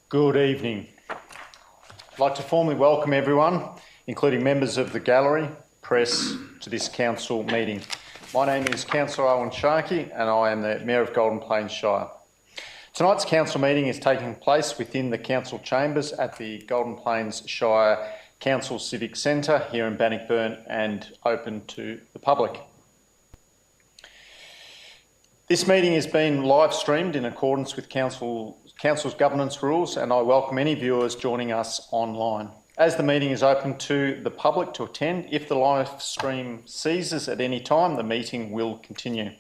Good evening. I'd like to formally welcome everyone, including members of the gallery, press, to this council meeting. My name is Councillor Owen Sharkey and I am the Mayor of Golden Plains Shire. Tonight's council meeting is taking place within the council chambers at the Golden Plains Shire Council Civic Centre here in Bannockburn and open to the public. This meeting is being live streamed in accordance with Council's governance rules, and I welcome any viewers joining us online. As the meeting is open to the public to attend, if the live stream ceases at any time, the meeting will continue.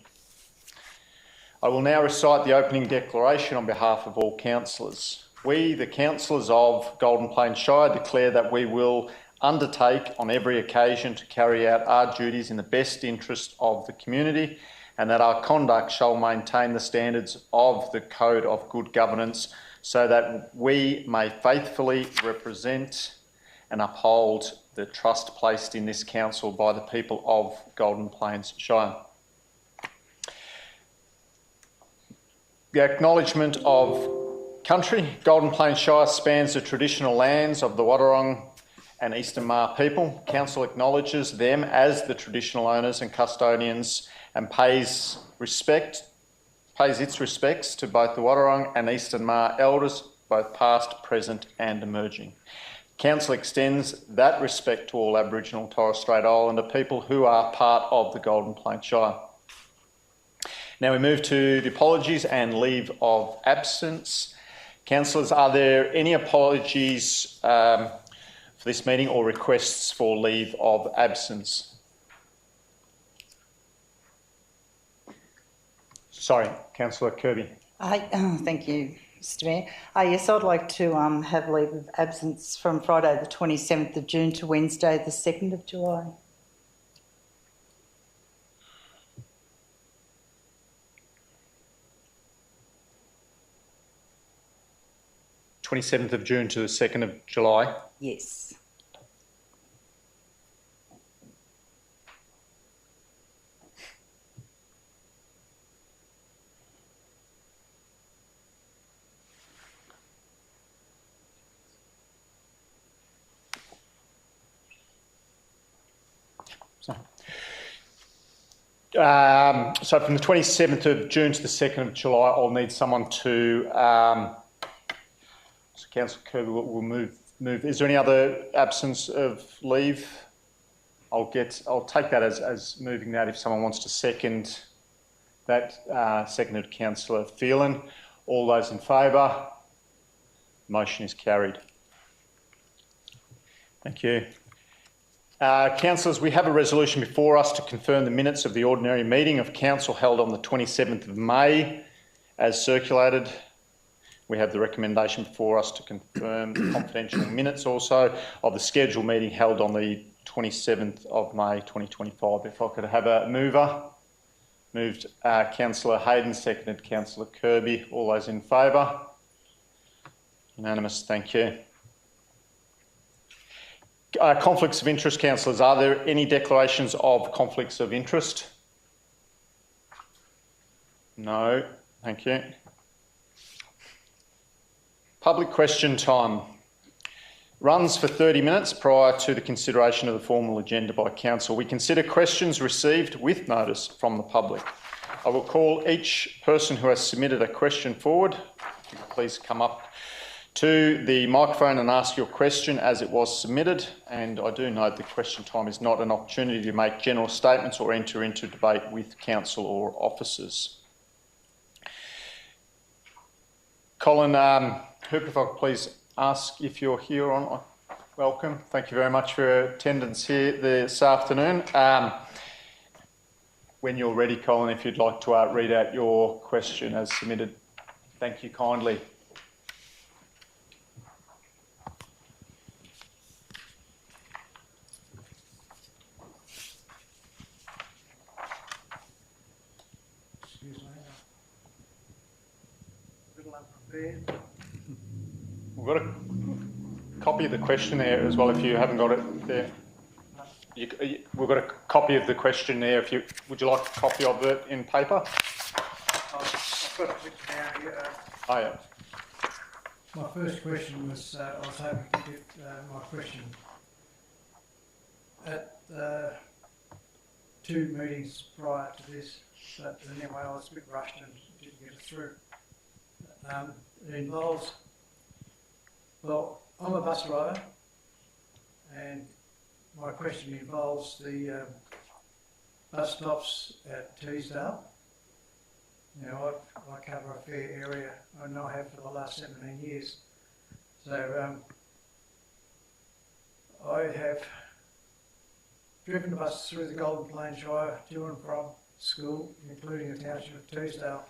I will now recite the opening declaration on behalf of all councillors. We, the councillors of Golden Plains Shire, declare that we will undertake on every occasion to carry out our duties in the best interest of the community, and that our conduct shall maintain the standards of the Code of Good Governance so that we may faithfully represent and uphold the trust placed in this council by the people of Golden Plains Shire. The acknowledgement of country. Golden Plains Shire spans the traditional lands of the Wadawurrung and Eastern Maar people. Council acknowledges them as the traditional owners and custodians and pays its respects to both the Wadawurrung and Eastern Maar elders, both past, present and emerging. Council extends that respect to all Aboriginal and Torres Strait Islander people who are part of the Golden Plains Shire. Now we move to the apologies and leave of absence. Councillors, are there any apologies for this meeting or requests for leave of absence? Sorry, Councillor Kirby. Thank you, Mr Mayor. Yes, I'd like to have leave of absence from Friday the 27th of June to Wednesday the 2nd of July. (27th of June to the 2nd of July). Yes. So from the 27th of June to the 2nd of July, I'll need someone to... so Councillor Kirby will move. Is there any other absence of leave? I'll take that as moving that if someone wants to second that. Seconded Councillor Phelan. All those in favour? Motion is carried. Thank you. Councillors, we have a resolution before us to confirm the minutes of the ordinary meeting of Council held on the 27th of May as circulated. We have the recommendation before us to confirm the confidential minutes also of the scheduled meeting held on the 27th of May 2025. If I could have a mover. Moved Councillor Hayden, seconded Councillor Kirby. All those in favour? Unanimous, thank you. Conflicts of interest, councillors. Are there any declarations of conflicts of interest? No, thank you. Public question time runs for 30 minutes prior to the consideration of the formal agenda by council. We consider questions received with notice from the public. I will call each person who has submitted a question forward. If you could please come up to the microphone and ask your question as it was submitted. And I do note that question time is not an opportunity to make general statements or enter into debate with council or officers. Colin Hooper, if I could please ask if you're here on. Welcome. Thank you very much for your attendance here this afternoon. When you're ready, Colin, if you'd like to read out your question as submitted. Thank you kindly. We've got a copy of the question there as well if you haven't got it there. We've got a copy of the question there. Would you like a copy of it in paper? I've got it written down here. Oh, yeah. My first question was, I was hoping to get my question at 2 meetings prior to this, but anyway, I was a bit rushed and didn't get it through. It involves, well, I'm a bus driver, and my question involves the bus stops at Teesdale. Now, I cover a fair area, and I have for the last 17 years. So I have driven the bus through the Golden Plains Shire to and from school, including the township of Teesdale.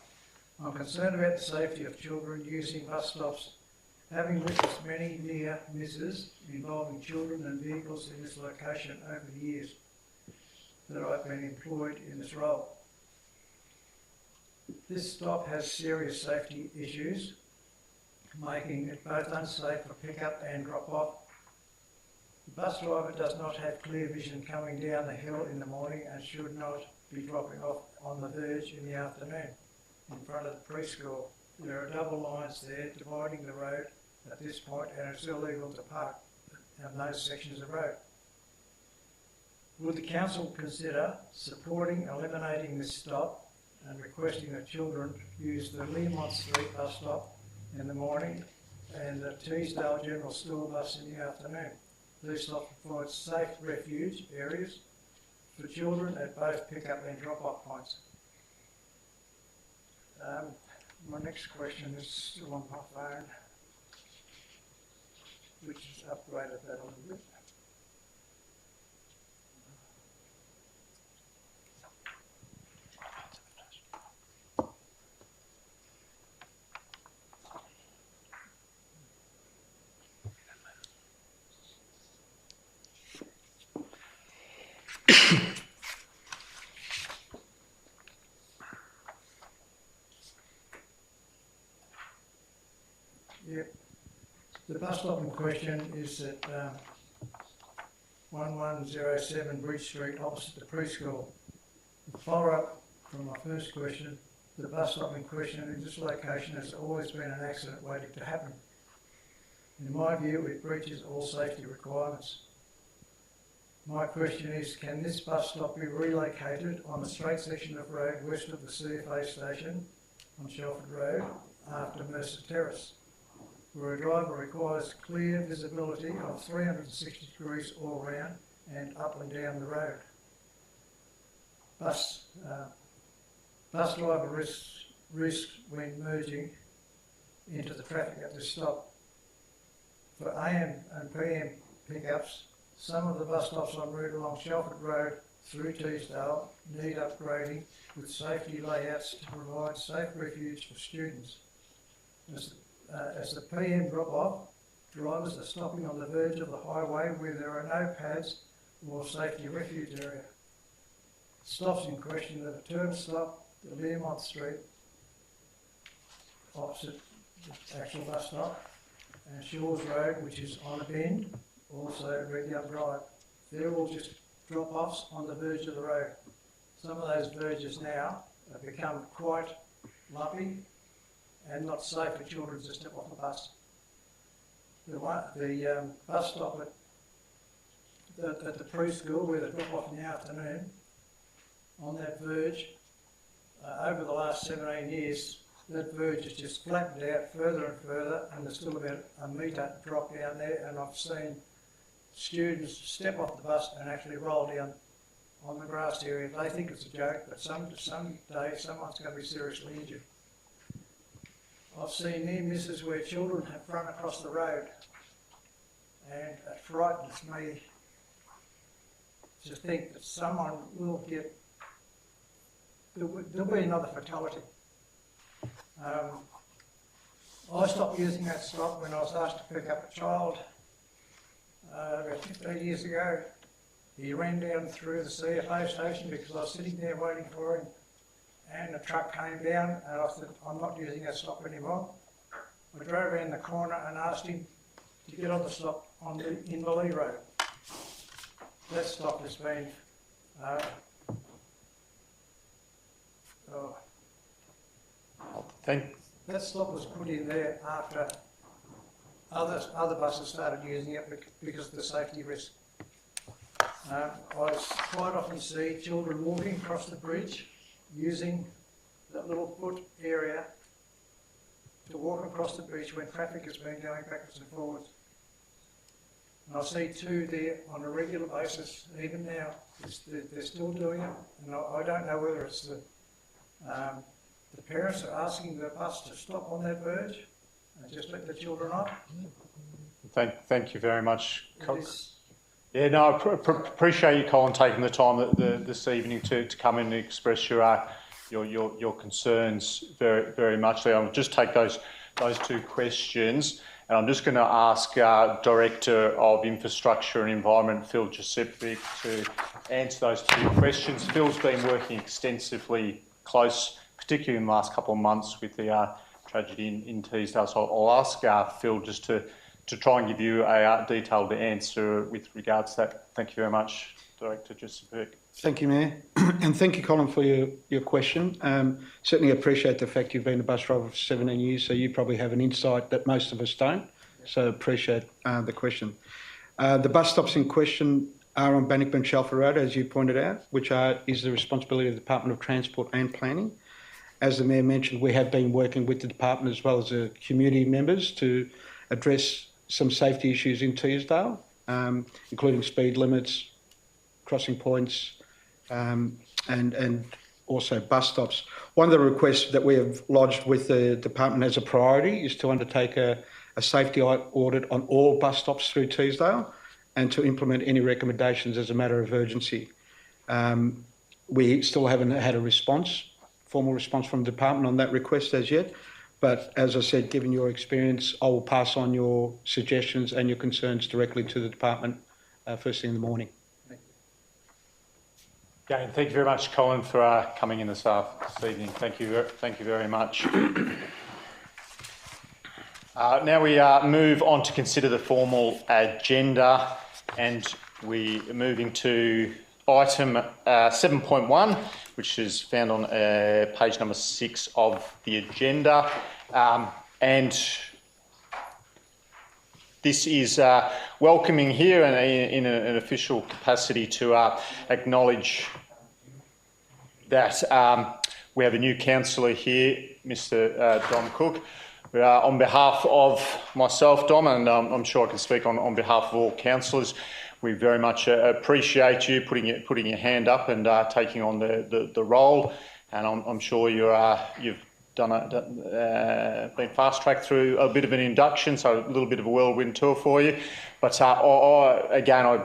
I'm concerned about the safety of children using bus stops, having witnessed many near misses involving children and vehicles in this location over the years that I've been employed in this role. This stop has serious safety issues, making it both unsafe for pick-up and drop-off. The bus driver does not have clear vision coming down the hill in the morning and should not be dropping off on the verge in the afternoon in front of the preschool. There are double lines there dividing the road at this point, and it's illegal to park on those sections of road. Would the council consider supporting eliminating this stop and requesting that children use the Learmont Street bus stop in the morning and the Teesdale General School bus in the afternoon? These stops provide safe refuge areas for children at both pick-up and drop-off points. My next question is still on my phone, which has upgraded that a little bit. Yep. The bus stop in question is at 1107 Bridge Street, opposite the preschool. The follow-up from my first question, the bus stop in question in this location has always been an accident waiting to happen. In my view, it breaches all safety requirements. My question is, can this bus stop be relocated on the straight section of road west of the CFA station on Shelford Road after Mercer Terrace, where a driver requires clear visibility of 360 degrees all round and up and down the road? Bus driver risks when merging into the traffic at this stop. For AM and PM pickups, some of the bus stops en route along Shelford Road through Teesdale need upgrading with safety layouts to provide safe refuge for students. As the PM drop-off, drivers are stopping on the verge of the highway where there are no pads or safety refuge area. Stops in question are the turn stop, the Learmont Street, opposite the actual bus stop, and Shores Road, which is on a bend, also Red Young Drive. They're all just drop-offs on the verge of the road. Some of those verges now have become quite lumpy and not safe for children to step off the bus. The bus stop at the preschool where they drop off in the afternoon, on that verge, over the last 17 years, that verge has just flattened out further and further, and there's still about a metre drop down there, and I've seen students step off the bus and actually roll down on the grass area. They think it's a joke, but someday someone's going to be seriously injured. I've seen near misses where children have run across the road, and it frightens me to think that someone will get, there'll be another fatality. I stopped using that stop when I was asked to pick up a child about 15 years ago. He ran down through the CFA station because I was sitting there waiting for him, and the truck came down, and I said, I'm not using that stop anymore. I drove around the corner and asked him to get on the stop in the Lee Road. That stop has been that stop was put in there after other buses started using it because of the safety risk. I quite often see children walking across the bridge using that little foot area to walk across the bridge when traffic has been going backwards and forwards. And I see two there on a regular basis, even now. They're still doing it, and I don't know whether it's the parents are asking the bus to stop on that verge and just let the children off. Thank you very much. Yeah, no, I appreciate you, Colin, taking the time this evening to come in and express your concerns very much. I'll just take those two questions, and I'm just going to ask Director of Infrastructure and Environment, Phil Giuseppe, to answer those two questions. Phil's been working extensively close, particularly in the last couple of months with the tragedy in Teesdale. So I'll ask Phil just to try and give you a detailed answer with regards to that. Thank you very much, Director Giuseppe. Thank you, Mayor. And thank you, Colin, for your question. Certainly appreciate the fact you've been a bus driver for 17 years, so you probably have an insight that most of us don't. So appreciate the question. The bus stops in question are on Bannockburn Shelford Road, as you pointed out, which is the responsibility of the Department of Transport and Planning. As the Mayor mentioned, we have been working with the department as well as the community members to address some safety issues in Teesdale, including speed limits, crossing points, and also bus stops. One of the requests that we have lodged with the department as a priority is to undertake a safety audit on all bus stops through Teesdale and to implement any recommendations as a matter of urgency. We still haven't had a formal response from the department on that request as yet. But as I said, given your experience, I will pass on your suggestions and your concerns directly to the department first thing in the morning. Again, thank you very much, Colin, for coming in this evening. Thank you very much. Now we move on to consider the formal agenda, and we are moving to item 7.1, which is found on page number 6 of the agenda. And this is welcoming here and in an official capacity to acknowledge that we have a new councillor here, Mr. Dom Cook. On behalf of myself, Dom, and I'm sure I can speak on behalf of all councillors, we very much appreciate you putting your hand up and taking on the role. And I'm sure you've been fast-tracked through a bit of an induction, so a little bit of a whirlwind tour for you. But I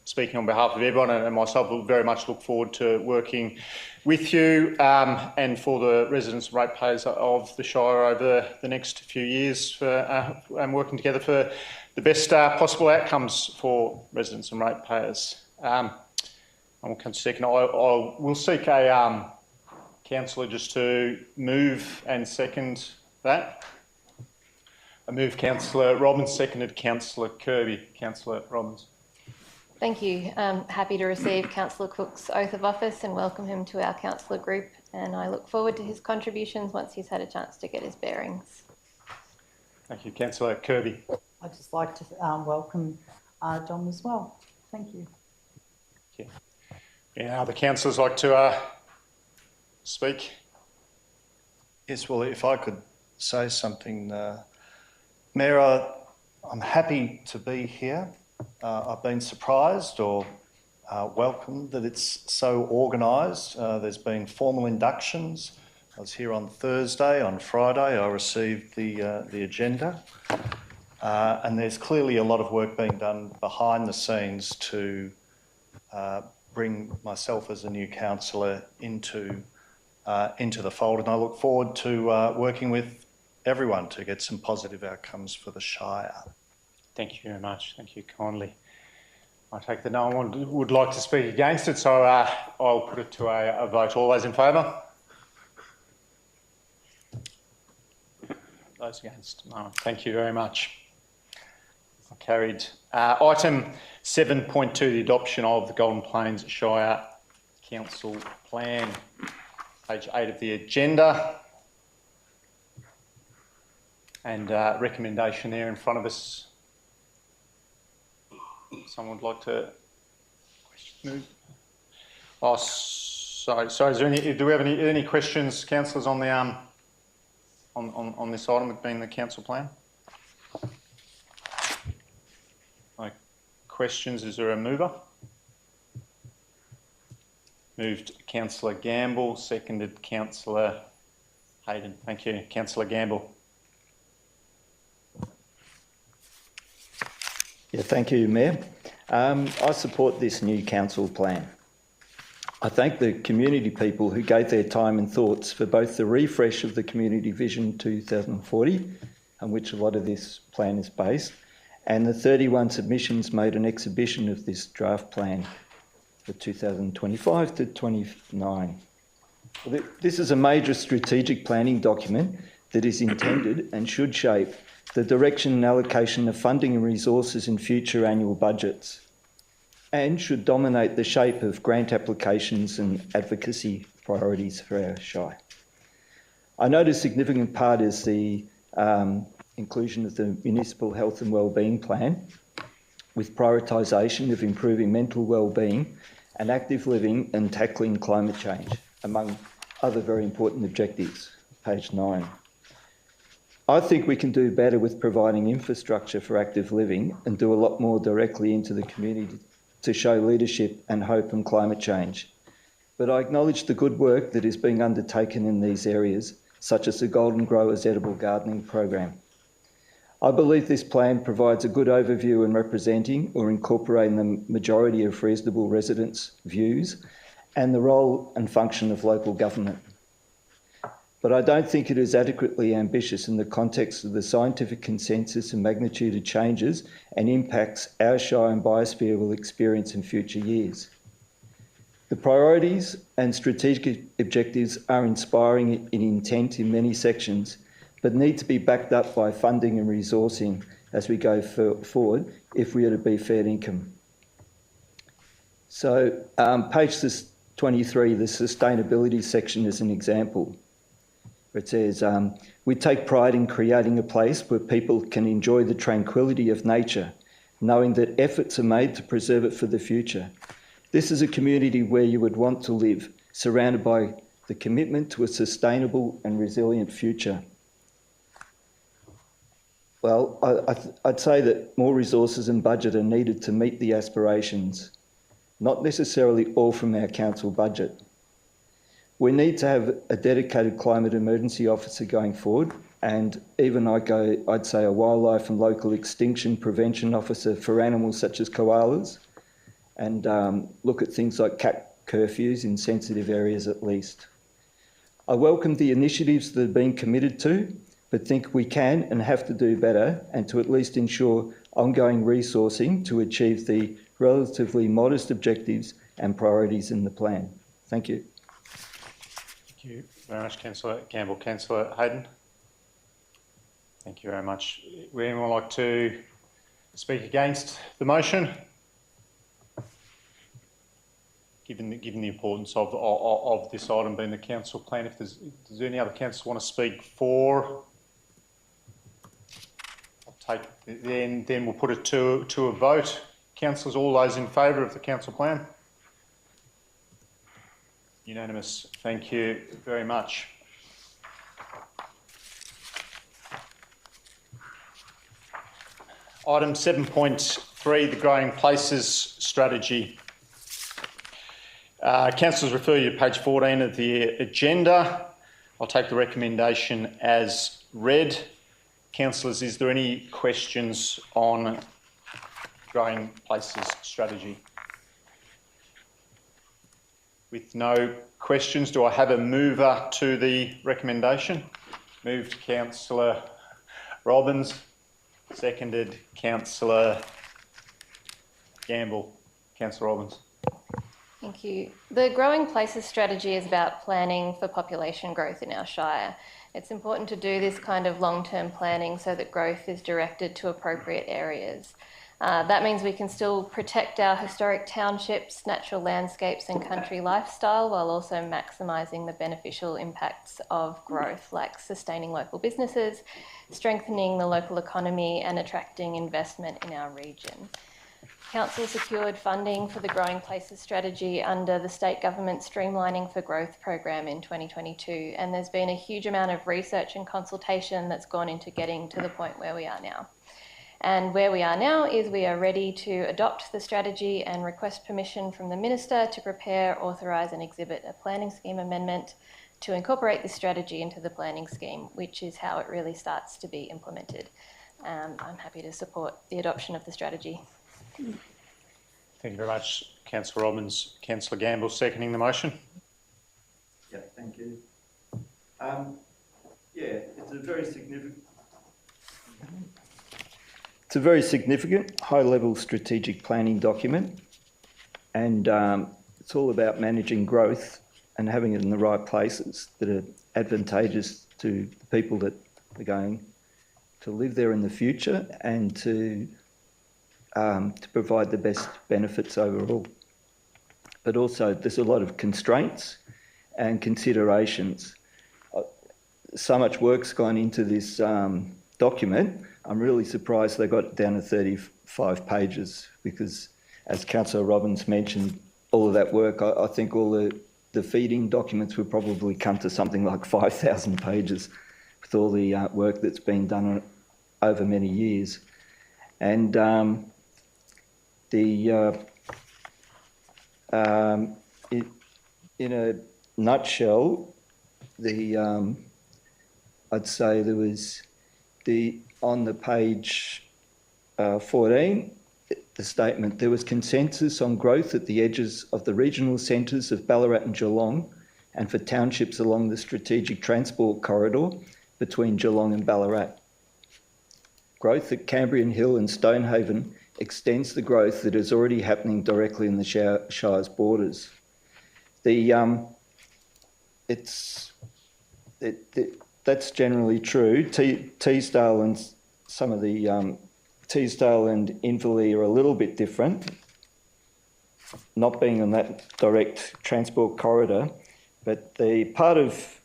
speaking on behalf of everyone and myself, will very much look forward to working with you and for the residents and ratepayers of the Shire over the next few years and working together for the best possible outcomes for residents and ratepayers. I will come second. I will seek a councillor just to move and second that. I move Councillor Robbins, seconded Councillor Kirby. Councillor Robbins. Thank you. I'm happy to receive Councillor Cook's oath of office and welcome him to our councillor group, and I look forward to his contributions once he's had a chance to get his bearings. Thank you. Councillor Kirby. I'd just like to welcome Dom as well. Thank you. Yeah. Any other councillors like to speak? Yes, well, if I could say something, Mayor, I'm happy to be here. I've been surprised or welcomed that it's so organised. There's been formal inductions. I was here on Thursday. On Friday, I received the agenda. And there's clearly a lot of work being done behind the scenes to bring myself as a new councillor into the fold. And I look forward to working with everyone to get some positive outcomes for the Shire. Thank you very much. Thank you kindly. I take that no one would like to speak against it, so I'll put it to a vote. All those in favour? Those against? No. Thank you very much. Carried. Item 7.2, the adoption of the Golden Plains Shire Council Plan. Page 8 of the agenda. and recommendation there in front of us. Someone would like to move? Oh, sorry. Is there any? Do we have any questions, councillors, on the on this item, being the council plan? No questions. Is there a mover? Moved Councillor Gamble, seconded Councillor Hayden. Thank you, Councillor Gamble. Yeah, thank you, Mayor. I support this new council plan. I thank the community people who gave their time and thoughts for both the refresh of the Community Vision 2040, on which a lot of this plan is based, and the 31 submissions made an exhibition of this draft plan for 2025 to 29. This is a major strategic planning document that is intended and should shape the direction and allocation of funding and resources in future annual budgets, and should dominate the shape of grant applications and advocacy priorities for our Shire. I note a significant part is the inclusion of the Municipal Health and Wellbeing Plan, with prioritisation of improving mental wellbeing and active living and tackling climate change, among other very important objectives. Page 9. I think we can do better with providing infrastructure for active living and do a lot more directly into the community to show leadership and hope on climate change. But I acknowledge the good work that is being undertaken in these areas, such as the Golden Growers Edible Gardening Program. I believe this plan provides a good overview in representing or incorporating the majority of reasonable residents' views and the role and function of local government. But I don't think it is adequately ambitious in the context of the scientific consensus and magnitude of changes and impacts our Shire and biosphere will experience in future years. The priorities and strategic objectives are inspiring in intent in many sections, but need to be backed up by funding and resourcing as we go forward if we are to be fair income. So page 23, the sustainability section is an example. It says, we take pride in creating a place where people can enjoy the tranquility of nature, knowing that efforts are made to preserve it for the future. This is a community where you would want to live, surrounded by the commitment to a sustainable and resilient future. Well, I'd say that more resources and budget are needed to meet the aspirations, not necessarily all from our council budget. We need to have a dedicated climate emergency officer going forward, and even I'd say a wildlife and local extinction prevention officer for animals such as koalas, and look at things like cat curfews in sensitive areas at least. I welcome the initiatives that are being committed to, but think we can and have to do better, and to at least ensure ongoing resourcing to achieve the relatively modest objectives and priorities in the plan. Thank you. Thank you very much, Councillor Gamble. Councillor Hayden? Thank you very much. Would anyone like to speak against the motion? Given the importance of this item being the council plan, if does any other councillor want to speak for? Then we'll put it to a vote. Councillors, all those in favour of the council plan? Unanimous. Thank you very much. Item 7.3, the Growing Places Strategy. Councillors, refer you to page 14 of the agenda. I'll take the recommendation as read. Councillors, is there any questions on Growing Places Strategy? With no questions, do I have a mover to the recommendation? Moved Councillor Robbins, seconded Councillor Gamble. Councillor Robbins. Thank you. The Growing Places strategy is about planning for population growth in our Shire. It's important to do this kind of long-term planning so that growth is directed to appropriate areas. That means we can still protect our historic townships, natural landscapes and country lifestyle while also maximising the beneficial impacts of growth, like sustaining local businesses, strengthening the local economy and attracting investment in our region. Council secured funding for the Growing Places strategy under the state government Streamlining for Growth program in 2022, and there's been a huge amount of research and consultation that's gone into getting to the point where we are now. And where we are now is we are ready to adopt the strategy and request permission from the Minister to prepare, authorise and exhibit a planning scheme amendment to incorporate this strategy into the planning scheme, which is how it really starts to be implemented. I'm happy to support the adoption of the strategy. Thank you very much, Councillor Robbins. Councillor Gamble seconding the motion. Yeah, thank you. It's a very significant high-level strategic planning document, and it's all about managing growth and having it in the right places that are advantageous to the people that are going to live there in the future and to provide the best benefits overall. But also there's a lot of constraints and considerations. So much work's gone into this document. I'm really surprised they got it down to 35 pages because, as Councillor Robbins mentioned, all of that work, I think all the feeding documents would probably come to something like 5,000 pages with all the work that's been done over many years. And in a nutshell, I'd say there was on the page 14, the statement, there was consensus on growth at the edges of the regional centres of Ballarat and Geelong and for townships along the strategic transport corridor between Geelong and Ballarat. Growth at Cambrian Hill and Stonehaven extends the growth that is already happening directly in the Shire's borders. That's generally true. Teesdale and some of the Teesdale and Inverleigh are a little bit different, not being on that direct transport corridor, but the part of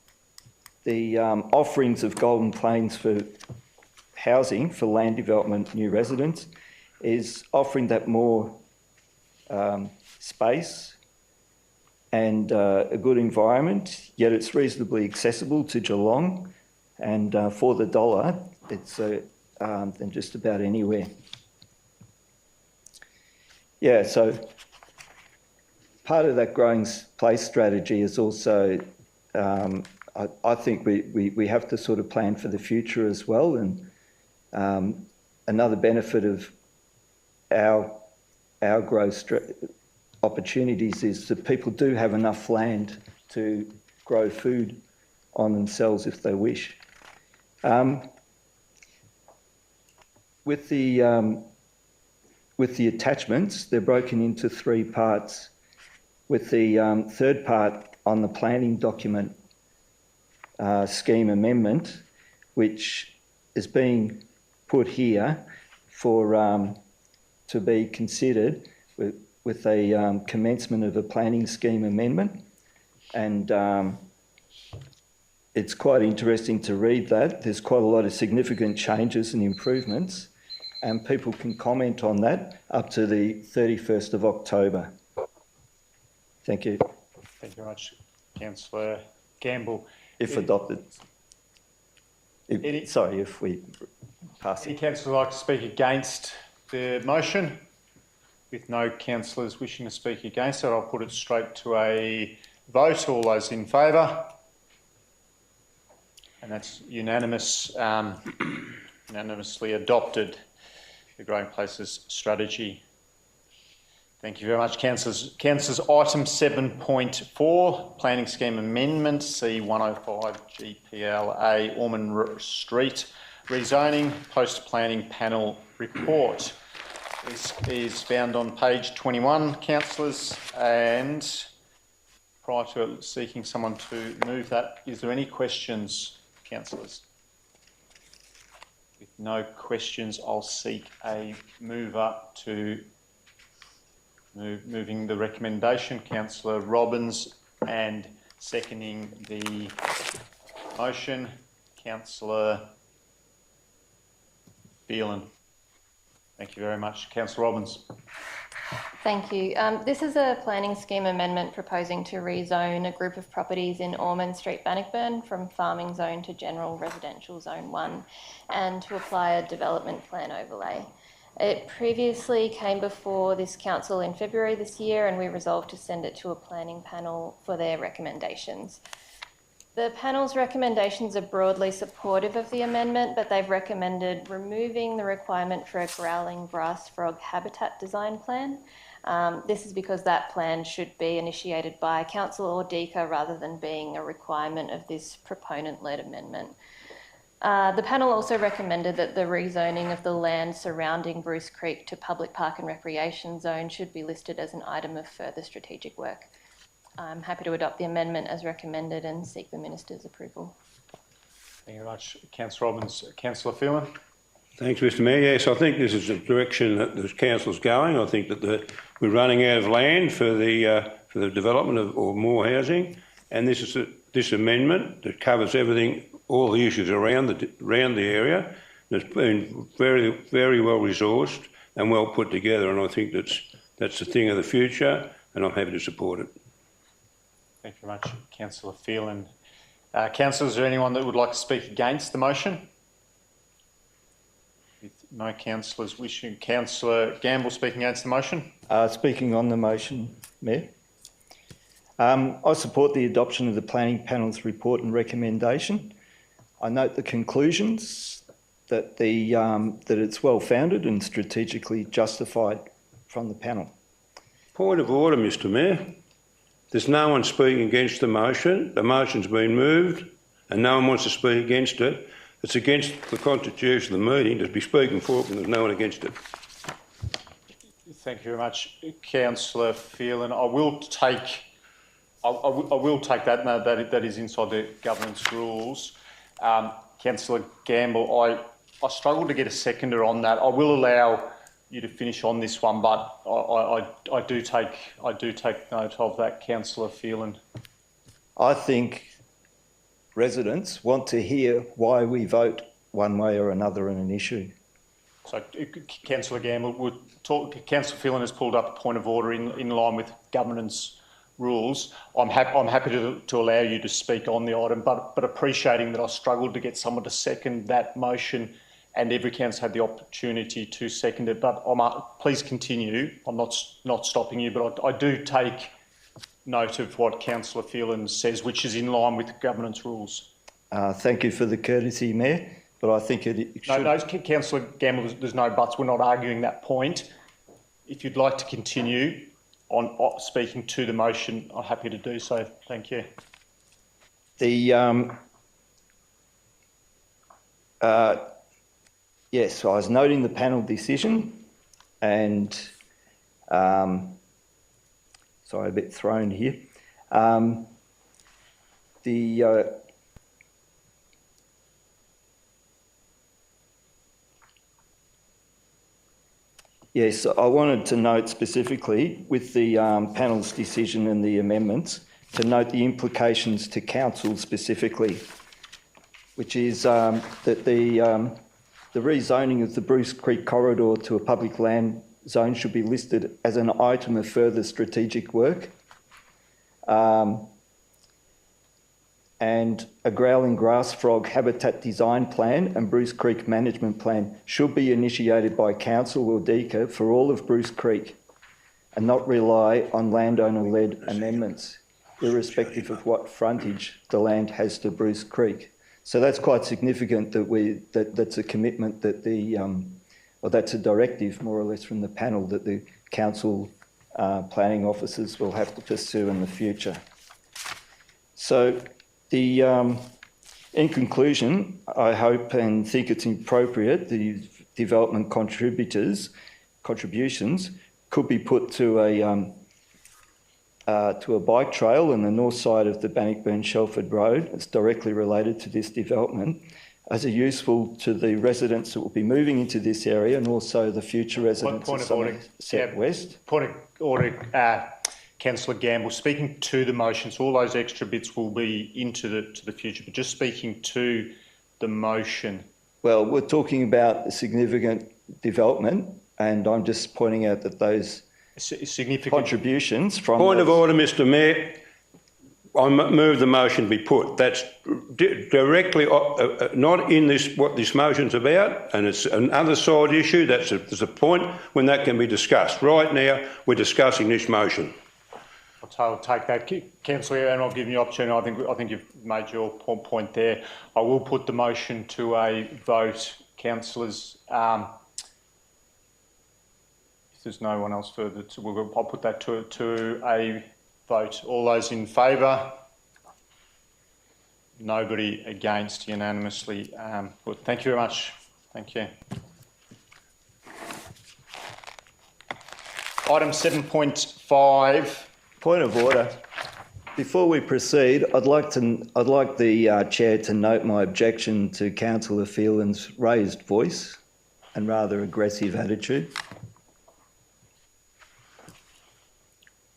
the offerings of Golden Plains for housing, for land development, new residents, is offering that more space and a good environment, yet it's reasonably accessible to Geelong, and for the dollar, it's than just about anywhere. Yeah, so part of that growing place strategy is also, I think we have to sort of plan for the future as well, and another benefit of our growth opportunities is that people do have enough land to grow food on themselves if they wish. With the attachments, they're broken into three parts. With the third part on the planning document scheme amendment, which is being put here for to be considered with a commencement of a planning scheme amendment, and it's quite interesting to read that. There's quite a lot of significant changes and improvements, and people can comment on that up to the 31st of October. Thank you. Thank you very much, Councillor Gamble. If adopted. If we pass it. Any councillor like to speak against the motion? With no councillors wishing to speak against it, I'll put it straight to a vote. All those in favour? And that's unanimous, unanimously adopted, the Growing Places strategy. Thank you very much, councillors. Councillors, item 7.4, Planning Scheme Amendment, C105 GPLA, Ormond Street, rezoning, post-planning panel report. This is found on page 21, councillors, and prior to seeking someone to move that, is there any questions, councillors? With no questions, I'll seek a mover to moving the recommendation, Councillor Robbins, and seconding the motion, Councillor Phelan. Thank you very much. Councillor Robbins. Thank you. This is a planning scheme amendment proposing to rezone a group of properties in Ormond Street, Bannockburn from farming zone to general residential zone 1 and to apply a development plan overlay. It previously came before this council in February this year and we resolved to send it to a planning panel for their recommendations. The panel's recommendations are broadly supportive of the amendment, but they've recommended removing the requirement for a growling grass frog habitat design plan. This is because that plan should be initiated by council or DECA rather than being a requirement of this proponent-led amendment. The panel also recommended that the rezoning of the land surrounding Bruce Creek to public park and recreation zone should be listed as an item of further strategic work. I'm happy to adopt the amendment as recommended and seek the Minister's approval. Thank you very much, Councillor Robbins. Councillor Phelan. Thanks, Mr Mayor. Yes, I think this is the direction that the council's going. I think that we're running out of land for the development of or more housing, and this amendment that covers everything, all the issues around the area. It's been very, very well resourced and well put together, and I think that's the thing of the future, and I'm happy to support it. Thank you very much, Councillor Phelan. Councillors, is there anyone that would like to speak against the motion? With no councillors wishing. Councillor Gamble speaking against the motion? Speaking on the motion, Mayor. I support the adoption of the Planning Panel's report and recommendation. I note the conclusions that it's well founded and strategically justified from the panel. Point of order, Mr Mayor. There's no one speaking against the motion. The motion's been moved and no one wants to speak against it. It's against the constitution of the meeting to be speaking for it when there's no one against it. Thank you very much, Councillor Phelan. I will take that. No, that is inside the governance rules. Councillor Gamble, I struggle to get a seconder on that. I will allow you to finish on this one, but I do take note of that, Councillor Phelan. I think residents want to hear why we vote one way or another on an issue. So, Councillor Gamble, Councillor Phelan has pulled up a point of order in line with governance rules. I'm happy to allow you to speak on the item, but appreciating that I struggled to get someone to second that motion, and every council had the opportunity to second it. But please continue. I'm not stopping you, but I do take note of what Councillor Phelan says, which is in line with governance rules. Thank you for the courtesy, Mayor, but I think it should... No, Councillor Gamble, there's no buts. We're not arguing that point. If you'd like to continue on speaking to the motion, I'm happy to do so. Thank you. Yes, I was noting the panel decision and, sorry, a bit thrown here. Yes, I wanted to note specifically with the panel's decision and the amendments to note the implications to council specifically, which is that the rezoning of the Bruce Creek corridor to a public land zone should be listed as an item of further strategic work. And a growling grass frog habitat design plan and Bruce Creek management plan should be initiated by council or DECA for all of Bruce Creek and not rely on landowner-led amendments, irrespective of what frontage the land has to Bruce Creek. So that's quite significant that that's a commitment that or that's a directive more or less from the panel that the council planning officers will have to pursue in the future. So in conclusion, I hope and think it's appropriate the development contributions could be put to a bike trail on the north side of the Bannockburn Shelford Road. It's directly related to this development, as are useful to the residents that will be moving into this area and also the future residents Point of of order, Somerset West. Point of order, Councillor Gamble, speaking to the motion, so all those extra bits will be into the future, but just speaking to the motion. Well, we're talking about a significant development, and I'm just pointing out that those Significant contributions from... Point of order, Mr Mayor. I move the motion be put. That's directly not in this what this motion's about, and it's another side issue. There's a point when that can be discussed. Right now, we're discussing this motion. I'll take that, Councillor, and I'll give you the opportunity. I think you've made your point there. I will put the motion to a vote, councillors. If there's no one else further, I'll put that to a vote. All those in favour? Nobody against, unanimously put. Thank you very much. Thank you. Item 7.5. Point of order. Before we proceed, I'd like the chair to note my objection to Councillor Phelan's raised voice and rather aggressive attitude.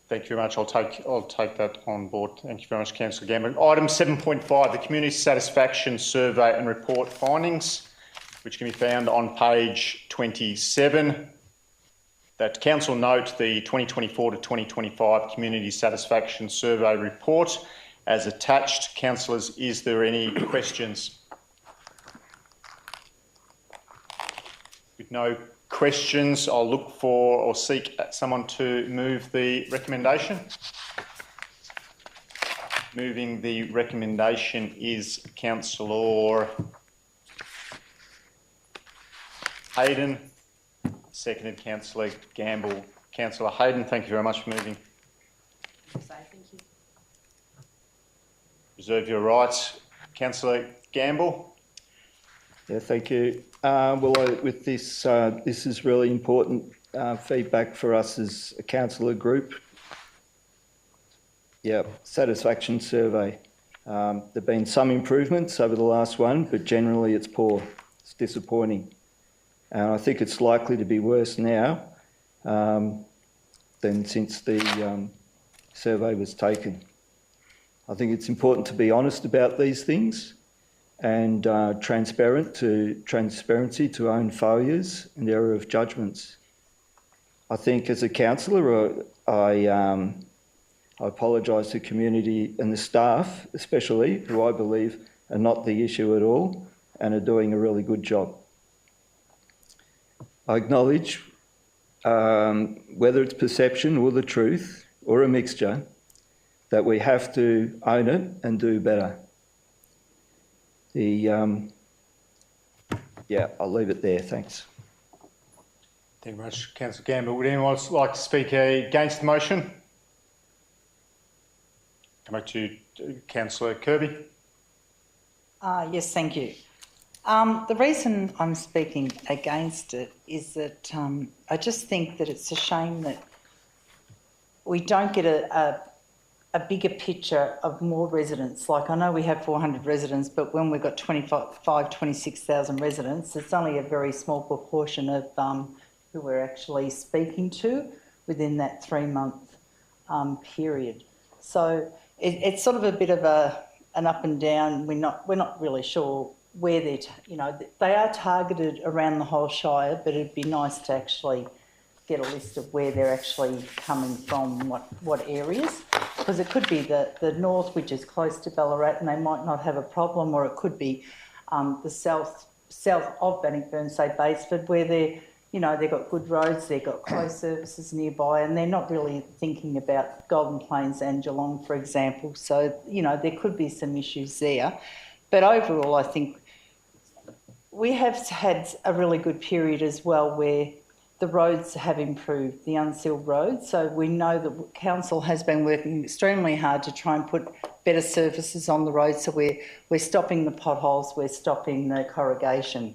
Thank you very much. I'll take that on board. Thank you very much, Councillor Gamble. Item 7.5, the Community Satisfaction Survey and Report findings, which can be found on page 27. That Council note the 2024 to 2025 Community Satisfaction Survey Report as attached. Councillors, is there any questions? With no questions, I'll look for or seek someone to move the recommendation. Moving the recommendation is Councillor Hayden. Seconded, Councillor Gamble. Councillor Hayden, thank you very much for moving. Thank you. Reserve your rights. Councillor Gamble. Yeah, thank you. With this, this is really important feedback for us as a councillor group. Yeah, satisfaction survey. There've been some improvements over the last one, but generally it's poor. It's disappointing. And I think it's likely to be worse now than since the survey was taken. I think it's important to be honest about these things and transparency to own failures and error of judgments. I think as a councillor, I apologise to the community and the staff, especially, who I believe are not the issue at all and are doing a really good job. I acknowledge, whether it's perception or the truth or a mixture, that we have to own it and do better. Yeah, I'll leave it there. Thanks. Thank you very much, Councillor Gamble. Would anyone else like to speak against the motion? Come back to Councillor Kirby. Yes, thank you. The reason I'm speaking against it is that I just think that it's a shame that we don't get a bigger picture of more residents. Like, I know we have 400 residents, but when we've got 26,000 residents, it's only a very small proportion of who we're actually speaking to within that 3-month period. So it's sort of a bit of an up and down. We're not really sure where they're, they are targeted around the whole Shire, but it'd be nice to actually get a list of where they're actually coming from, what areas, because it could be the north, which is close to Ballarat, and they might not have a problem, or it could be the south of Bannockburn, say Batesford, where they've got good roads, they've got close services nearby, and they're not really thinking about Golden Plains and Geelong, for example. So, there could be some issues there. But overall, I think we have had a really good period as well where the roads have improved, the unsealed roads. So we know that Council has been working extremely hard to try and put better surfaces on the road. So we're stopping the potholes, we're stopping the corrugation.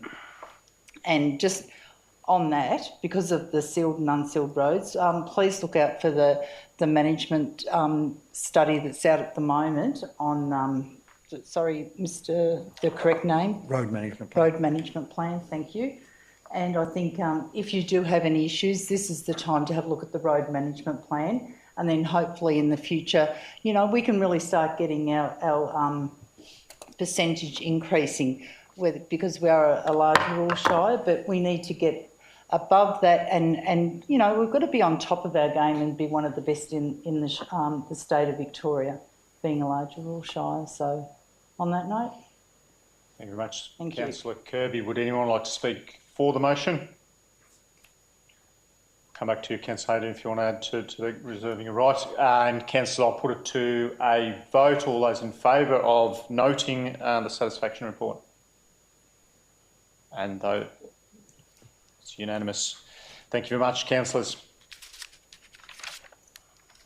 And just on that, because of the sealed and unsealed roads, please look out for the management study that's out at the moment on sorry, Mr. the correct name? Road management plan. Road management plan, thank you. And I think if you do have any issues, this is the time to have a look at the road management plan, and then hopefully in the future, you know, we can really start getting our percentage increasing, because we are a large rural shire, but we need to get above that, and you know, we've got to be on top of our game and be one of the best in the state of Victoria, being a large rural shire. So on that note. Thank you very much, Thank you. Councillor Kirby. Would anyone like to speak for the motion? Come back to you, Councillor Hayden, if you want to add to the reserving a right. And Councillor, I'll put it to a vote. All those in favour of noting the satisfaction report? And though it's unanimous. Thank you very much, councillors.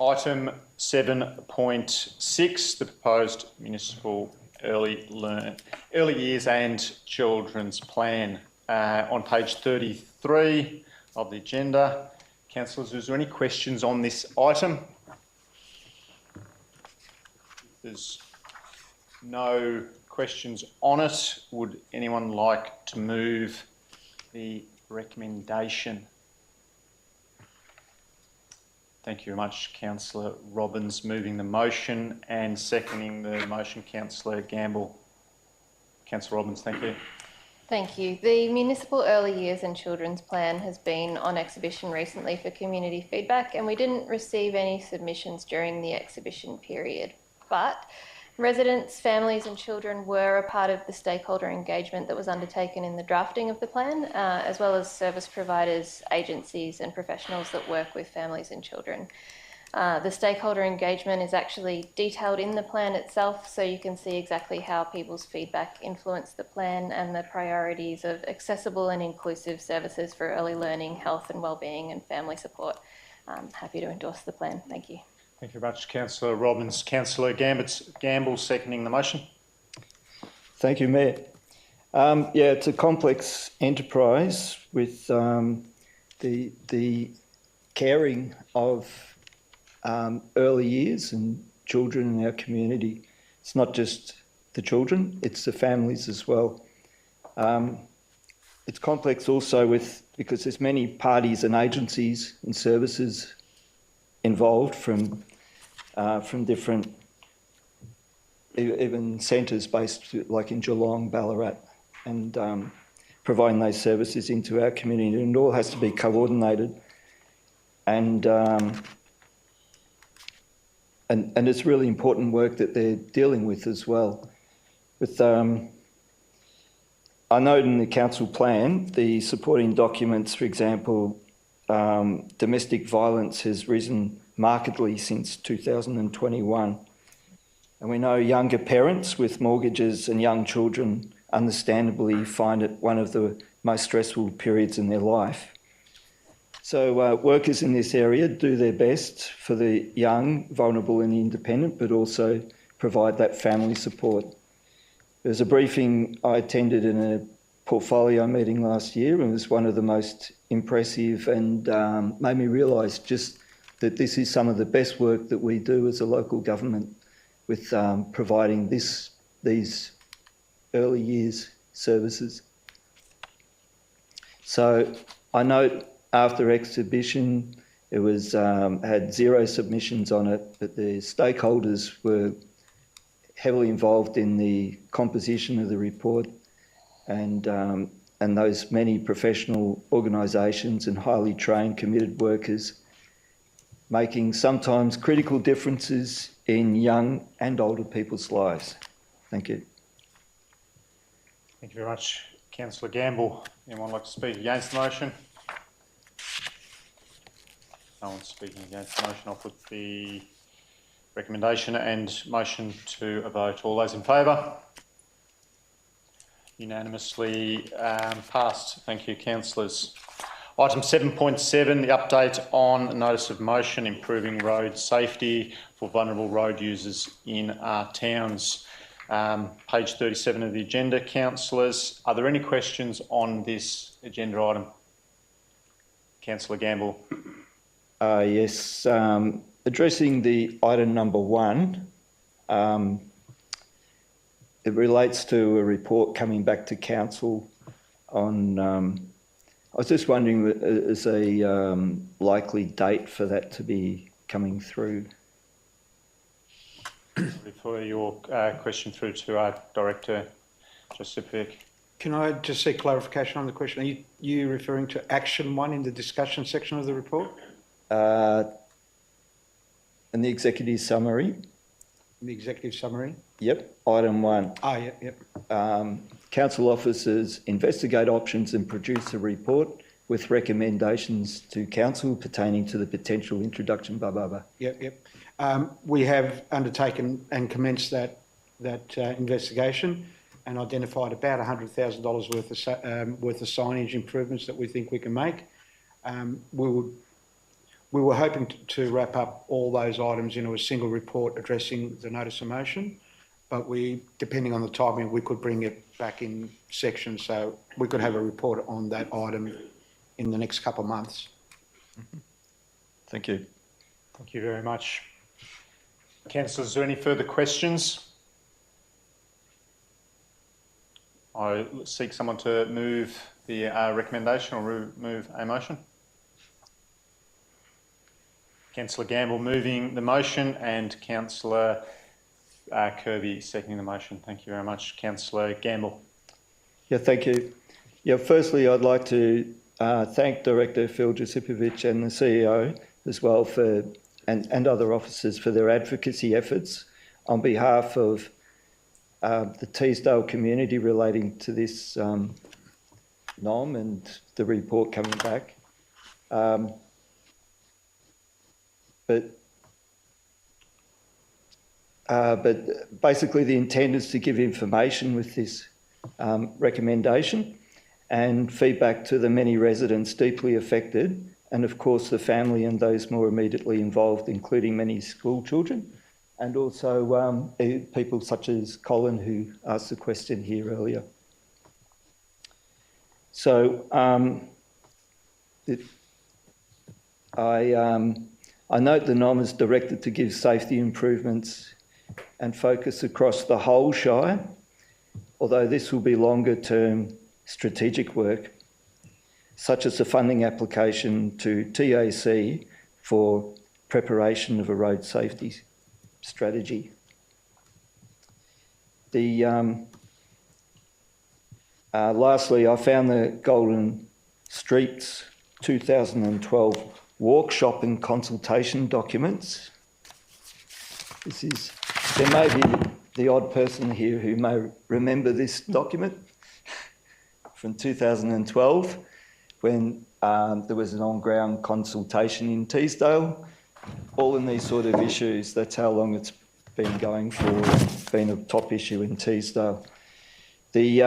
Item 7.6, the proposed municipal early years and children's plan. On page 33 of the agenda. Councillors, is there any questions on this item? There's no questions on it. Would anyone like to move the recommendation? Thank you very much, Councillor Robbins, moving the motion, and seconding the motion, Councillor Gamble. Councillor Robbins, thank you. Thank you. The Municipal Early Years and Children's Plan has been on exhibition recently for community feedback, and we didn't receive any submissions during the exhibition period. But residents, families and children were a part of the stakeholder engagement that was undertaken in the drafting of the plan, as well as service providers, agencies and professionals that work with families and children. The stakeholder engagement is actually detailed in the plan itself, so you can see exactly how people's feedback influenced the plan and the priorities of accessible and inclusive services for early learning, health and wellbeing and family support. I'm happy to endorse the plan. Thank you. Thank you very much, Councillor Robbins. Councillor Gamble seconding the motion. Thank you, Mayor. Yeah, it's a complex enterprise with the caring of early years and children in our community. It's not just the children, it's the families as well. It's complex also because there's many parties and agencies and services involved from different, even centres based like in Geelong, Ballarat, and providing those services into our community. And it all has to be coordinated. And it's really important work that they're dealing with as well. I note in the council plan, the supporting documents, for example, domestic violence has risen markedly since 2021. And we know younger parents with mortgages and young children understandably find it one of the most stressful periods in their life. So workers in this area do their best for the young, vulnerable and independent, but also provide that family support. There was a briefing I attended in a portfolio meeting last year, and it was one of the most impressive and made me realise just that this is some of the best work that we do as a local government with providing these early years services. So I note after exhibition, it was had 0 submissions on it, but the stakeholders were heavily involved in the composition of the report, and those many professional organisations and highly trained, committed workers making sometimes critical differences in young and older people's lives. Thank you. Thank you very much, Councillor Gamble. Anyone like to speak against the motion? No one's speaking against the motion. I'll put the recommendation and motion to a vote. All those in favour? Unanimously passed. Thank you, councillors. Item 7.7, the update on notice of motion, improving road safety for vulnerable road users in our towns. Page 37 of the agenda, councillors. Are there any questions on this agenda item? Councillor Gamble. Yes, addressing the item number 1, it relates to a report coming back to council on. I was just wondering, is a likely date for that to be coming through? Refer your question through to our Director, Josipovic. Can I just seek clarification on the question? Are you referring to action 1 in the discussion section of the report? In the executive summary? In the executive summary? Yep, item 1. Ah, yep. Council officers investigate options and produce a report with recommendations to council pertaining to the potential introduction, blah, blah, blah. Yep. We have undertaken and commenced that investigation and identified about $100,000 worth of signage improvements that we think we can make. We were hoping to wrap up all those items into a single report addressing the notice of motion, but depending on the timing, we could bring it back in sections, so we could have a report on that item in the next couple of months. Thank you. Thank you very much. Councillors, is there any further questions? I seek someone to move the recommendation or move a motion. Councillor Gamble moving the motion and Councillor Kirby seconding the motion. Thank you very much. Councillor Gamble. Yeah, thank you. Yeah, firstly, I'd like to thank Director Phil Josipovic and the CEO as well and other officers for their advocacy efforts on behalf of the Teesdale community relating to this NOM and the report coming back. But basically the intent is to give information with this recommendation and feedback to the many residents deeply affected, and of course the family and those more immediately involved, including many school children, and also people such as Colin, who asked the question here earlier. So I note the NOM is directed to give safety improvements and focus across the whole Shire, although this will be longer term strategic work, such as the funding application to TAC for preparation of a road safety strategy. Lastly, I found the Golden Streets 2012 workshop and consultation documents. There may be the odd person here who may remember this document from 2012 when there was an on-ground consultation in Teesdale, all in these sort of issues. That's how long it's been going for, been a top issue in Teesdale. The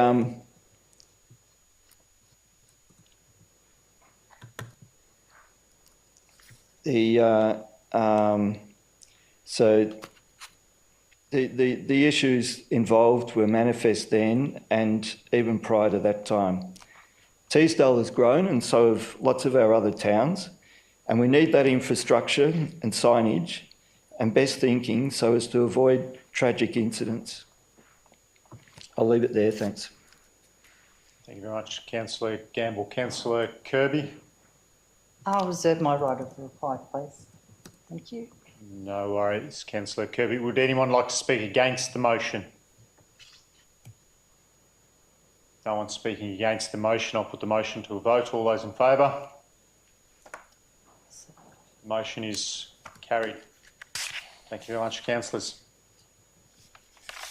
issues involved were manifest then and even prior to that time. Teesdale has grown and so have lots of our other towns, and we need that infrastructure and signage and best thinking so as to avoid tragic incidents. I'll leave it there, thanks. Thank you very much, Councillor Gamble. Councillor Kirby. I'll reserve my right of reply, please. Thank you. No worries, Councillor Kirby. Would anyone like to speak against the motion? No one speaking against the motion. I'll put the motion to a vote. All those in favour? The motion is carried. Thank you very much, councillors.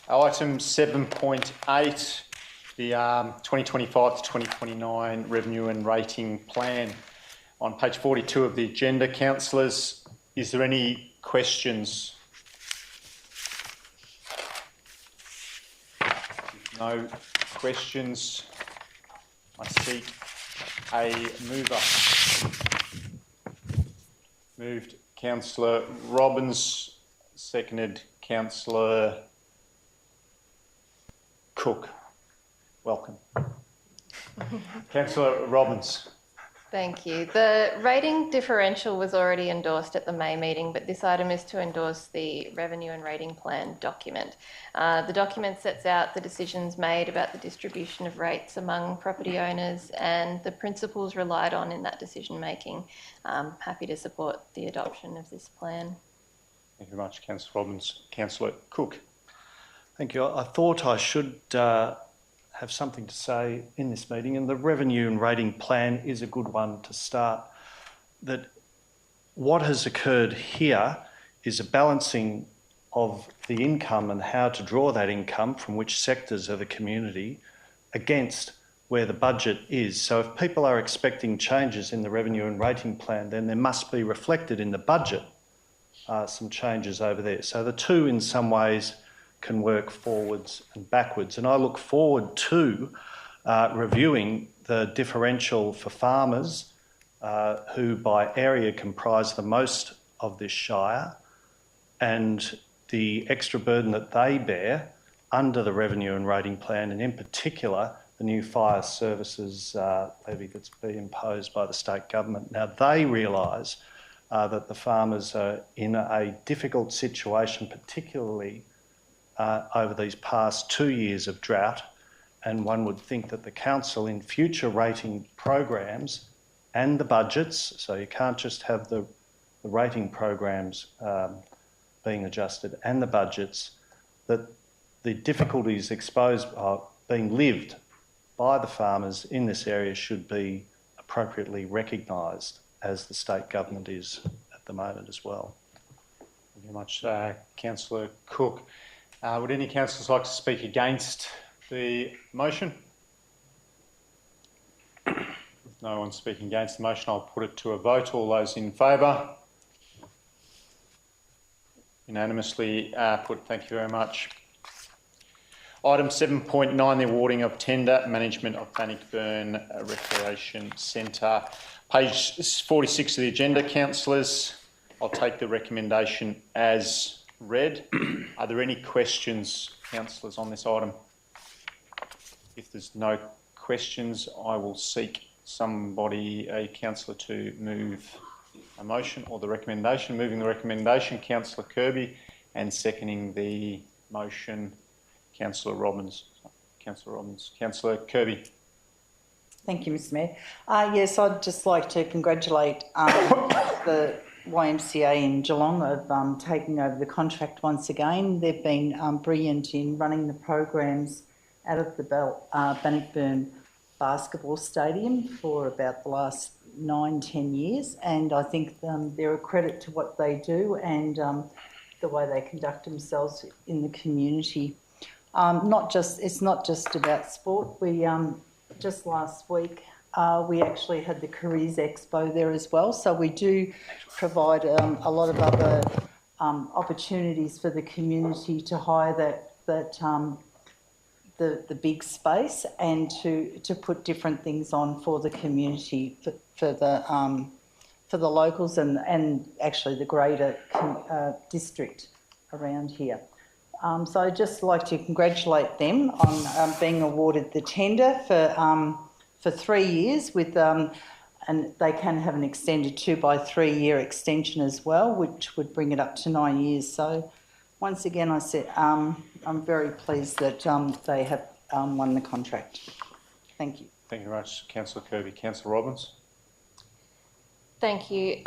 Item 7.8, the 2025 to 2029 Revenue and Rating Plan. On page 42 of the agenda, councillors, is there any questions? No questions. I seek a mover. Moved Councillor Robbins, seconded Councillor Cook. Welcome. Councillor Robbins. Thank you. The rating differential was already endorsed at the May meeting, but this item is to endorse the revenue and rating plan document. The document sets out the decisions made about the distribution of rates among property owners and the principles relied on in that decision making. I'm happy to support the adoption of this plan. Thank you very much, Councillor Robbins. Councillor Cook. Thank you. I thought I should have something to say in this meeting, and the revenue and rating plan is a good one to start. That what has occurred here is a balancing of the income and how to draw that income from which sectors of the community against where the budget is. So if people are expecting changes in the revenue and rating plan, then there must be reflected in the budget some changes over there. So the two in some ways can work forwards and backwards. And I look forward to reviewing the differential for farmers who by area comprise the most of this shire and the extra burden that they bear under the revenue and rating plan, and in particular the new fire services levy that's been imposed by the state government. Now they realise that the farmers are in a difficult situation, particularly over these past 2 years of drought, and one would think that the council in future rating programs and the budgets, so you can't just have the rating programs being adjusted and the budgets, that the difficulties exposed are being lived by the farmers in this area should be appropriately recognised, as the state government is at the moment as well. Thank you very much, Councillor Cook. Would any councillors like to speak against the motion? If no one's speaking against the motion, I'll put it to a vote. All those in favour? Unanimously put. Thank you very much. Item 7.9, the awarding of tender management of Bannockburn Recreation Centre. Page 46 of the agenda, councillors. I'll take the recommendation as read. Are there any questions, councillors, on this item? If there's no questions, I will seek somebody, a councillor, to move a motion or the recommendation. Moving the recommendation, Councillor Kirby, and seconding the motion, Councillor Robbins. Councillor Kirby. Thank you, Mr Mayor. Yes, I'd just like to congratulate the YMCA in Geelong of taking over the contract once again. They've been brilliant in running the programs out of the Bannockburn Basketball Stadium for about the last 9-10 years, and I think they're a credit to what they do and the way they conduct themselves in the community. It's not just about sport. We just last week we actually had the Careers Expo there as well, so we do provide a lot of other opportunities for the community to hire the big space and to put different things on for the community, for the locals and actually the greater district around here. So I'd just like to congratulate them on being awarded the tender for 3 years with, and they can have an extended 2 by 3 year extension as well, which would bring it up to 9 years. So once again, I said I'm very pleased that they have won the contract. Thank you. Thank you very much, Councillor Kirby. Councillor Robbins. Thank you.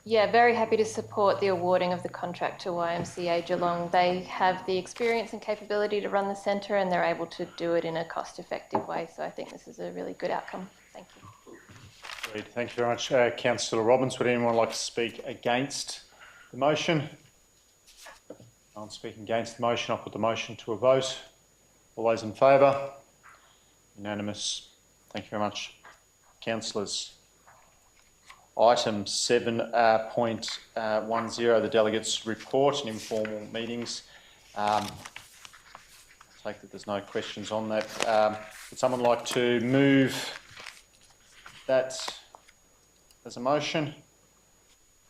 Yeah, very happy to support the awarding of the contract to YMCA Geelong. They have the experience and capability to run the centre and they're able to do it in a cost-effective way. So I think this is a really good outcome. Thank you. Great. Thank you very much, Councillor Robbins. Would anyone like to speak against the motion? No one speaking against the motion. I'll put the motion to a vote. All those in favour? Unanimous. Thank you very much, councillors. Item 7.10, the delegates' report and informal meetings. I take that there's no questions on that. Would someone like to move that as a motion?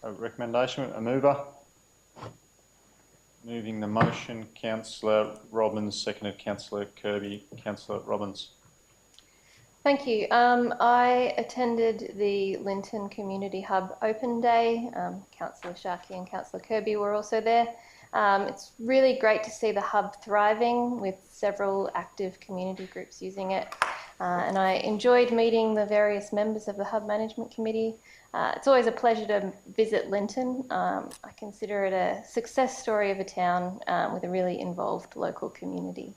A recommendation? A mover? Moving the motion, Councillor Robbins, seconded Councillor Kirby. Councillor Robbins. Thank you. I attended the Linton Community Hub Open Day. Councillor Sharkey and Councillor Kirby were also there. It's really great to see the hub thriving with several active community groups using it. And I enjoyed meeting the various members of the Hub Management Committee. It's always a pleasure to visit Linton. I consider it a success story of a town with a really involved local community.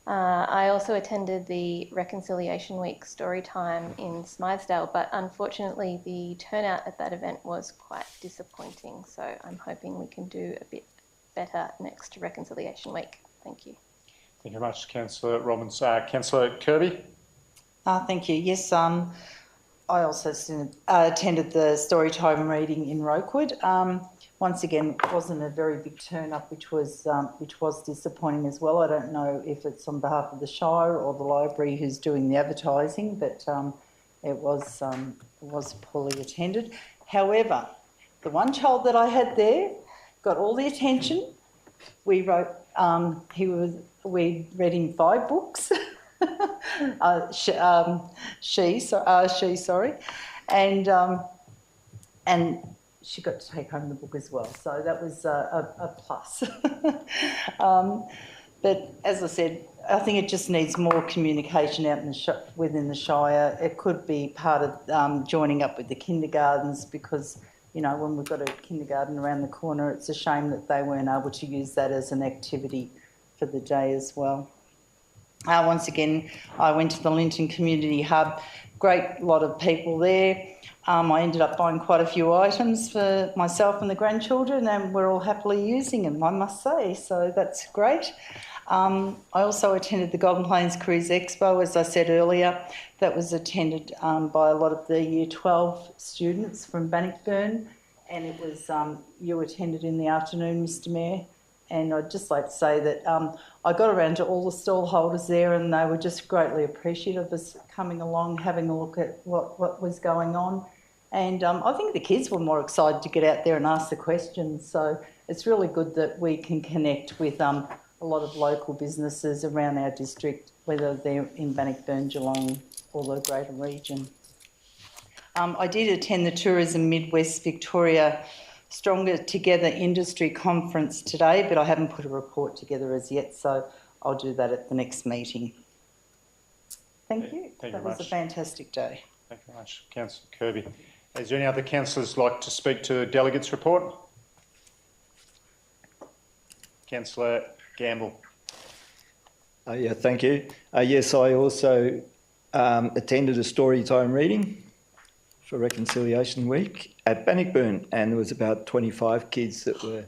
I also attended the Reconciliation Week story time in Smythesdale, but unfortunately the turnout at that event was quite disappointing. So I'm hoping we can do a bit better next Reconciliation Week. Thank you. Thank you very much, Councillor Robbins. Councillor Kirby? Thank you. Yes, I also attended the Storytime reading in Rokewood. Once again, it wasn't a very big turn up, which was disappointing as well. I don't know if it's on behalf of the Shire or the library who's doing the advertising, but it was poorly attended. However, the one child that I had there got all the attention. We read him 5 books. And she got to take home the book as well, so that was a plus. But as I said, I think it just needs more communication out in within the Shire. It could be part of joining up with the kindergartens, because you know, when we've got a kindergarten around the corner, it's a shame that they weren't able to use that as an activity for the day as well. Once again, I went to the Linton Community Hub. Great lot of people there. I ended up buying quite a few items for myself and the grandchildren, and we're all happily using them, I must say, so that's great. I also attended the Golden Plains Cruise Expo, as I said earlier. That was attended by a lot of the Year 12 students from Bannockburn, and it was, you attended in the afternoon, Mr Mayor. And I'd just like to say that I got around to all the stall holders there, and they were just greatly appreciative of us coming along, having a look at what was going on. And I think the kids were more excited to get out there and ask the questions. So it's really good that we can connect with a lot of local businesses around our district, whether they're in Bannockburn, Geelong or the greater region. I did attend the Tourism Midwest Victoria Stronger Together Industry Conference today, but I haven't put a report together as yet, so I'll do that at the next meeting. Thank you. That was a fantastic day. Thank you very much, Councillor Kirby. Is there any other councillors like to speak to the delegates' report? Councillor Gamble. Yeah, thank you. Yes, I also attended a story time reading for Reconciliation Week at Bannockburn, and there was about 25 kids that were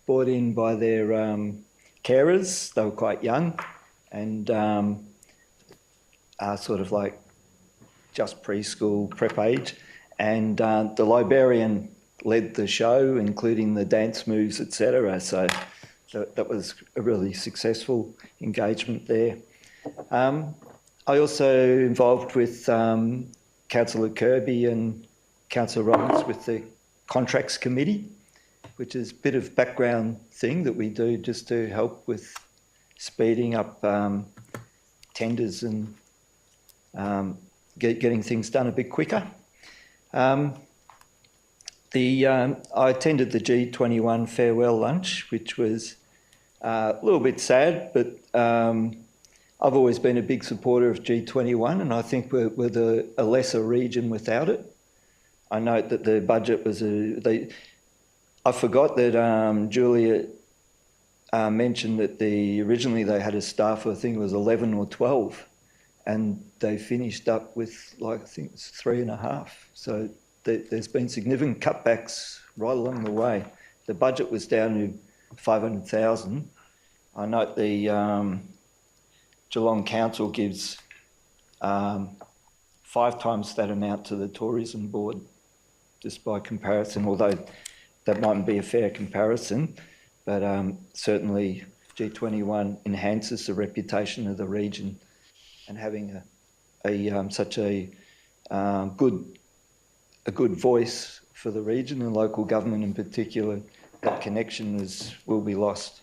brought in by their carers. They were quite young and sort of like just preschool, prep age. And the librarian led the show, including the dance moves, etc. So that was a really successful engagement there. I also involved with Councillor Kirby and Councillor Robbins with the Contracts Committee, which is a bit of background thing that we do just to help with speeding up tenders and getting things done a bit quicker. I attended the G21 farewell lunch, which was a little bit sad, but I've always been a big supporter of G21, and I think we're a lesser region without it. I note that the budget was I forgot that Julia mentioned that originally they had a staff of, I think it was 11 or 12, and they finished up with, like, I think it's 3.5. So there's been significant cutbacks right along the way. The budget was down to 500,000. I note the Geelong Council gives 5 times that amount to the Tourism Board, just by comparison, although that mightn't be a fair comparison, but certainly G21 enhances the reputation of the region, and having such a good voice for the region and local government in particular, that connection will be lost.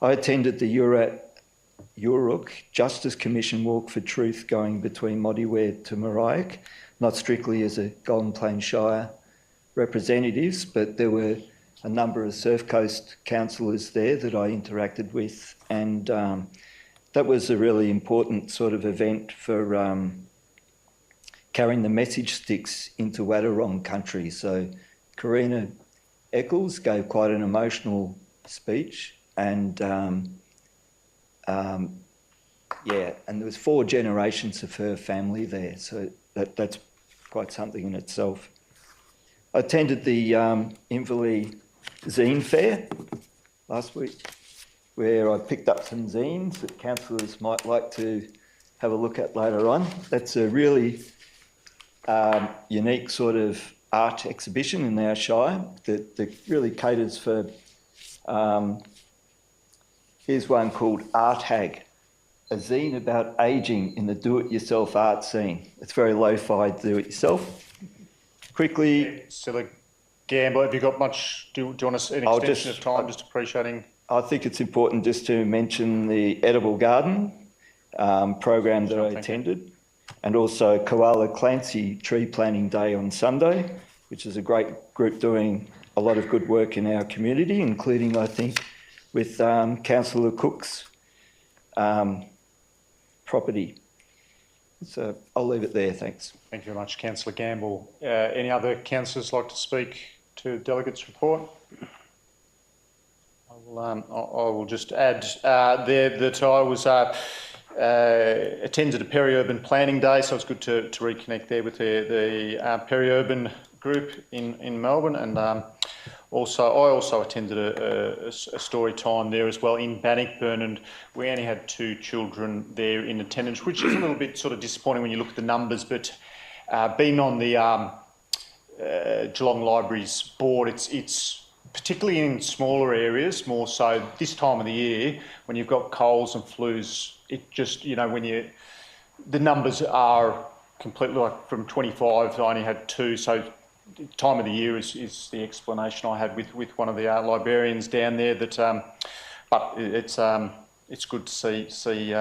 I attended the Uruk Justice Commission Walk for Truth going between Modiware to Moriac, not strictly as a Golden Plains Shire representatives, but there were a number of Surf Coast councillors there that I interacted with, and that was a really important sort of event for carrying the message sticks into Wadawurrung country. So Karina Eccles gave quite an emotional speech, and yeah, and there was 4 generations of her family there, so that's quite something in itself. I attended the Inverleigh Zine Fair last week, where I picked up some zines that councillors might like to have a look at later on. That's a really unique sort of art exhibition in our shire that really caters for... here's one called Art Hag, a zine about ageing in the do-it-yourself art scene. It's very lo-fi do-it-yourself. Quickly... Silly Gamble, have you got much... Do you want an extension of time, just appreciating... I think it's important just to mention the Edible Garden program that I attended, and also Koala Clancy Tree Planting Day on Sunday, which is a great group doing a lot of good work in our community, including, I think, with Councillor Cook's property. So I'll leave it there, thanks. Thank you very much, Councillor Gamble. Any other councillors like to speak to the delegates' report? I will just add there that I was attended a peri-urban planning day, so it's good to reconnect there with the peri-urban group in Melbourne, and I also attended a story time there as well in Bannockburn, and we only had 2 children there in attendance, which is a little bit sort of disappointing when you look at the numbers, but being on the Geelong Libraries board, it's particularly in smaller areas, more so this time of the year, when you've got colds and flus, it just, you know, when the numbers are completely, like from 25, I only had 2, so time of the year is the explanation I had with one of the librarians down there, that, but it's good to see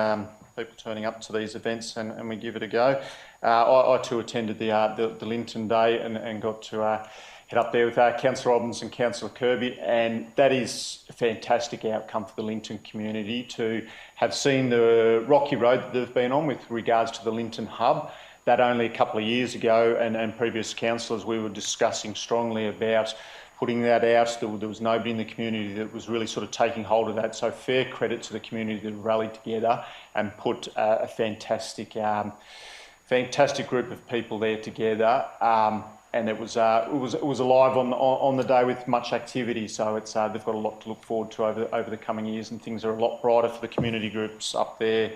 people turning up to these events, and we give it a go. I too attended the Linton Day and got to head up there with Councillor Robbins and Councillor Kirby, and that is a fantastic outcome for the Linton community to have seen the rocky road that they've been on with regards to the Linton Hub. That only a couple of years ago, and previous councillors, we were discussing strongly about putting that out. There was nobody in the community that was really sort of taking hold of that, so fair credit to the community that rallied together and put a fantastic group of people there together. And it was alive on the day with much activity. So it's they've got a lot to look forward to over the coming years, and things are a lot brighter for the community groups up there.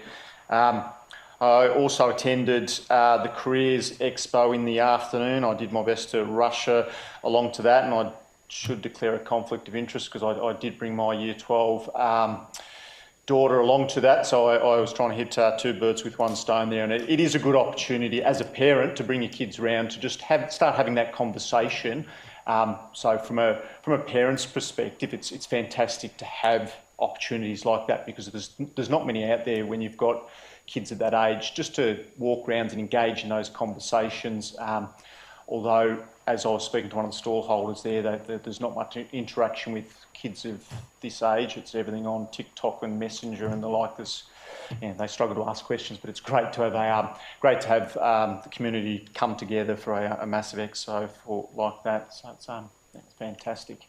I also attended the Careers Expo in the afternoon. I did my best to rush along to that, and I should declare a conflict of interest because I did bring my Year 12 daughter along to that, so I was trying to hit 2 birds with 1 stone there, and it is a good opportunity as a parent to bring your kids around to just start having that conversation. So from a parent's perspective, it's fantastic to have opportunities like that, because there's not many out there when you've got kids at that age, just to walk around and engage in those conversations. Although, as I was speaking to one of the stallholders there, there's not much interaction with kids of this age. It's everything on TikTok and Messenger and the like. They struggle to ask questions, but it's great to have the community come together for a massive expo like that. So it's fantastic.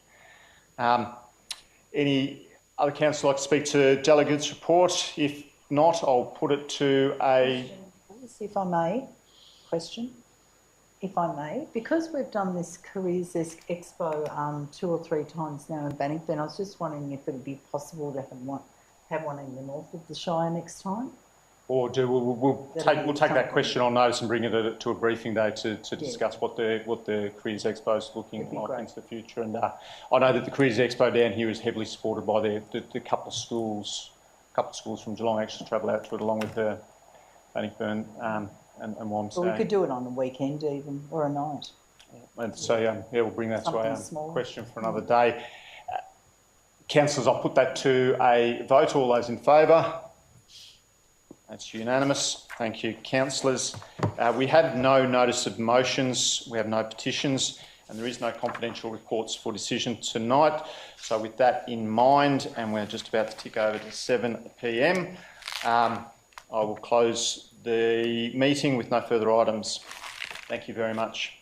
Any other council like to speak to delegates' report? If not, I'll put it to a... If I may, question. If I may, because we've done this Careers Expo 2 or 3 times now in Bannockburn, I was just wondering if it would be possible to have one in the north of the Shire next time. Or we'll take that question on notice and bring it to a briefing day to discuss what the Careers Expo is looking like into the future. And I know that the Careers Expo down here is heavily supported by the couple of schools. A couple of schools from Geelong actually travel out to it along with Bannockburn. And Wamstag. Well, we could do it on a weekend even, or a night. And so, we'll bring that to our question for another day. Councillors, I'll put that to a vote. All those in favour? That's unanimous. Thank you, councillors. We have no notice of motions, we have no petitions, and there is no confidential reports for decision tonight. So with that in mind, and we're just about to tick over to 7 p.m, I will close the meeting with no further items. Thank you very much.